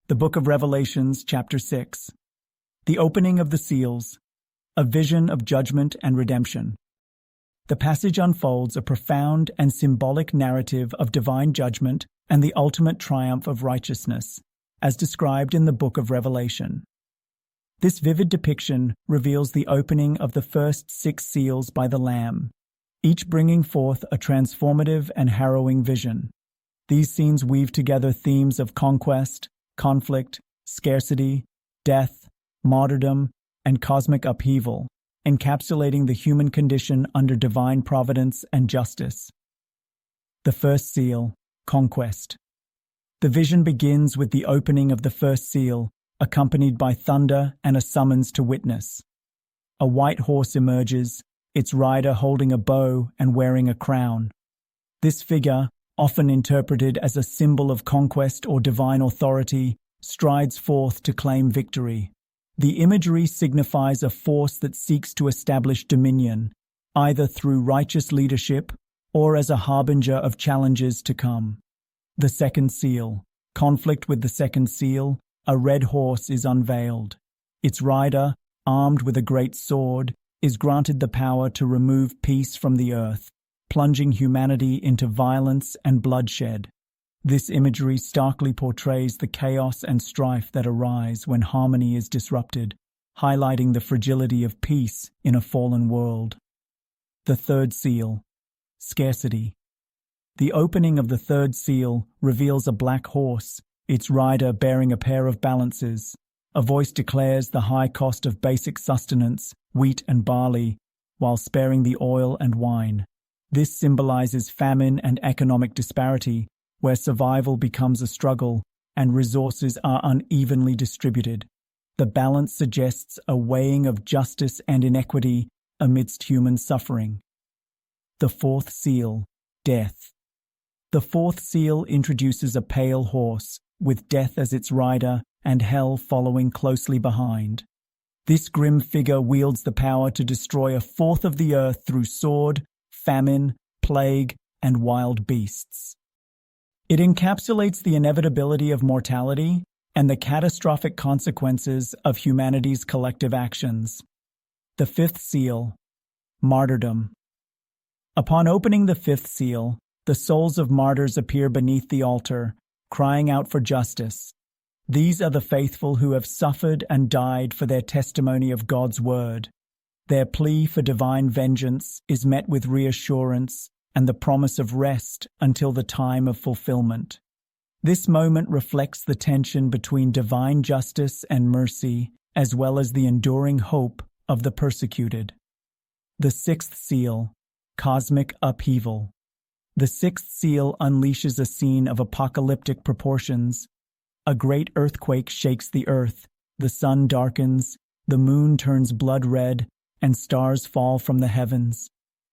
The Book of Revelations, Chapter 6. The Opening of the Seals, a Vision of Judgment and Redemption. The passage unfolds a profound and symbolic narrative of divine judgment and the ultimate triumph of righteousness, as described in the Book of Revelation. This vivid depiction reveals the opening of the first 6 seals by the Lamb, each bringing forth a transformative and harrowing vision. These scenes weave together themes of conquest, conflict, scarcity, death, martyrdom, and cosmic upheaval, encapsulating the human condition under divine providence and justice. The first seal, conquest. The vision begins with the opening of the first seal, accompanied by thunder and a summons to witness. A white horse emerges, its rider holding a bow and wearing a crown. This figure, often interpreted as a symbol of conquest or divine authority, strides forth to claim victory. The imagery signifies a force that seeks to establish dominion, either through righteous leadership or as a harbinger of challenges to come. The second seal. Conflict with the second seal, a red horse is unveiled. Its rider, armed with a great sword, is granted the power to remove peace from the earth, plunging humanity into violence and bloodshed. This imagery starkly portrays the chaos and strife that arise when harmony is disrupted, highlighting the fragility of peace in a fallen world. The third seal. Scarcity. The opening of the third seal reveals a black horse, its rider bearing a pair of balances. A voice declares the high cost of basic sustenance, wheat and barley, while sparing the oil and wine. This symbolizes famine and economic disparity, where survival becomes a struggle and resources are unevenly distributed. The balance suggests a weighing of justice and inequity amidst human suffering. The fourth seal, death. The fourth seal introduces a pale horse, with death as its rider and hell following closely behind. This grim figure wields the power to destroy a fourth of the earth through sword, famine, plague, and wild beasts. It encapsulates the inevitability of mortality and the catastrophic consequences of humanity's collective actions. The fifth seal, martyrdom. Upon opening the fifth seal, the souls of martyrs appear beneath the altar, crying out for justice. These are the faithful who have suffered and died for their testimony of God's word. Their plea for divine vengeance is met with reassurance and the promise of rest until the time of fulfillment. This moment reflects the tension between divine justice and mercy, as well as the enduring hope of the persecuted. The sixth seal, cosmic upheaval. The sixth seal unleashes a scene of apocalyptic proportions. A great earthquake shakes the earth, the sun darkens, the moon turns blood red, and stars fall from the heavens.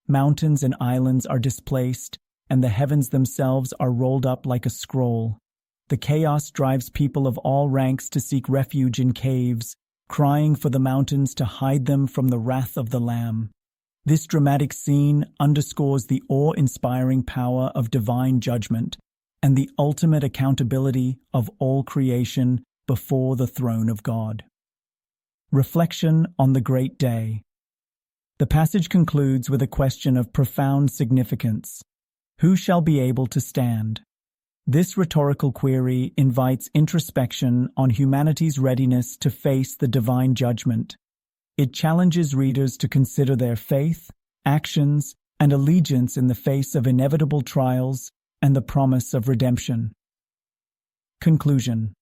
Mountains and islands are displaced, and the heavens themselves are rolled up like a scroll. The chaos drives people of all ranks to seek refuge in caves, crying for the mountains to hide them from the wrath of the Lamb. This dramatic scene underscores the awe-inspiring power of divine judgment and the ultimate accountability of all creation before the throne of God. Reflection on the Great Day. The passage concludes with a question of profound significance. Who shall be able to stand? This rhetorical query invites introspection on humanity's readiness to face the divine judgment. It challenges readers to consider their faith, actions, and allegiance in the face of inevitable trials and the promise of redemption. Conclusion.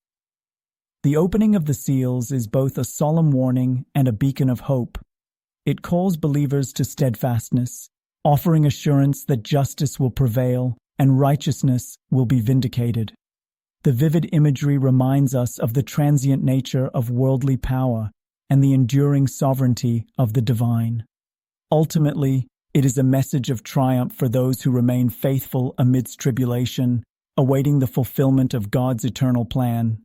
The opening of the seals is both a solemn warning and a beacon of hope. It calls believers to steadfastness, offering assurance that justice will prevail and righteousness will be vindicated. The vivid imagery reminds us of the transient nature of worldly power and the enduring sovereignty of the divine. Ultimately, it is a message of triumph for those who remain faithful amidst tribulation, awaiting the fulfillment of God's eternal plan.